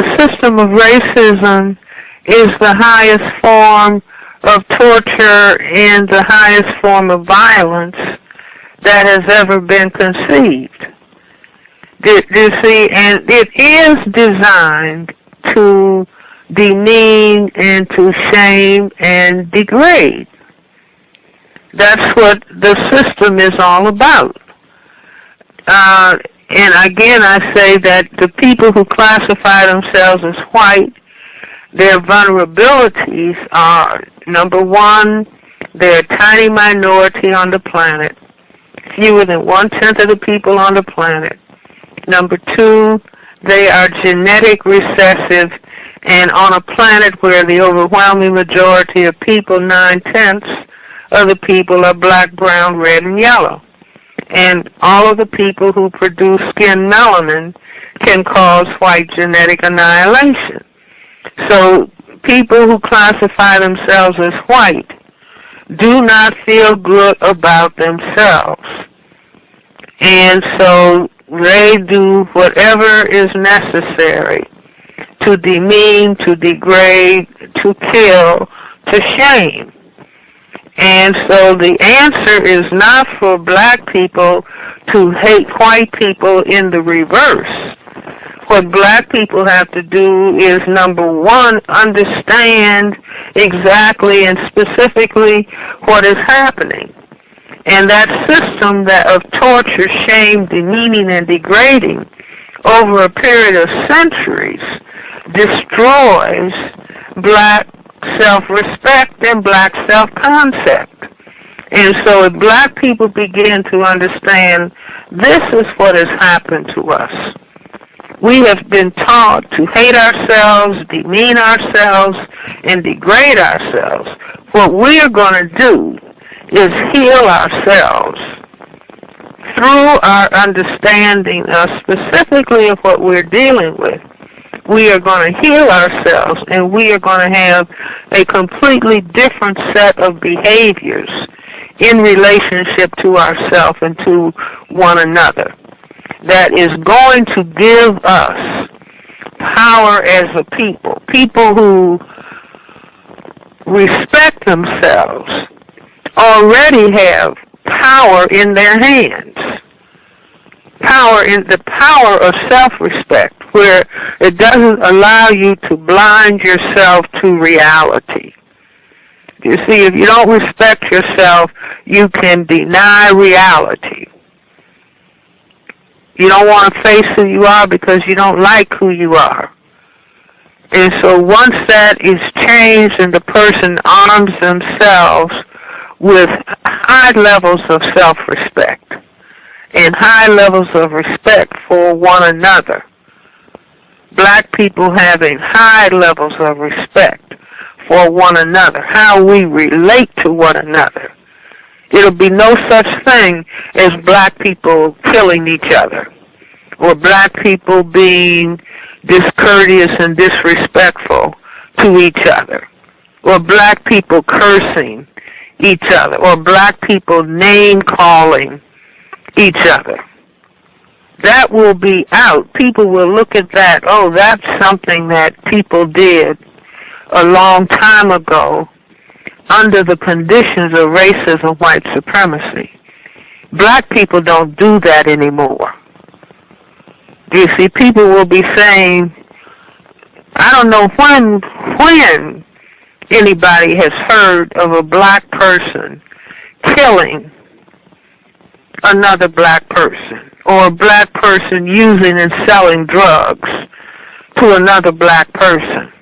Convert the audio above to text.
the system of racism is the highest form of torture and the highest form of violence that has ever been conceived. Do you see? And it is designed to demean and to shame and degrade. That's what the system is all about. And again, I say that the people who classify themselves as white, their vulnerabilities are, number one, they're a tiny minority on the planet, fewer than 1/10 of the people on the planet. Number two, they are genetic recessive, and on a planet where the overwhelming majority of people, 9/10 of the people, are black, brown, red, and yellow. And all of the people who produce skin melanin can cause white genetic annihilation. So people who classify themselves as white do not feel good about themselves. And so they do whatever is necessary to demean, to degrade, to kill, to shame. And so the answer is not for black people to hate white people in the reverse. What black people have to do is, number one, understand exactly and specifically what is happening. And that system of torture, shame, demeaning, and degrading over a period of centuries destroys black self-respect and black self-concept. And so if black people begin to understand this is what has happened to us, we have been taught to hate ourselves, demean ourselves, and degrade ourselves. What we are going to do is heal ourselves through our understanding of specifically of what we're dealing with. We are going to heal ourselves, and we are going to have a completely different set of behaviors in relationship to ourselves and to one another that is going to give us power as a people. People who respect themselves already have power in their hands. Power in the power of self-respect, where it doesn't allow you to blind yourself to reality. You see, if you don't respect yourself, you can deny reality. You don't want to face who you are because you don't like who you are. And so once that is changed and the person arms themselves with high levels of self-respect and high levels of respect for one another, black people having high levels of respect for one another, how we relate to one another, it'll be no such thing as black people killing each other or black people being discourteous and disrespectful to each other, or black people cursing each other, or black people name-calling each other. That will be out. People will look at that, oh, that's something that people did a long time ago under the conditions of racism, white supremacy. Black people don't do that anymore. You see, people will be saying, I don't know when anybody has heard of a black person killing another black person, or a black person using and selling drugs to another black person.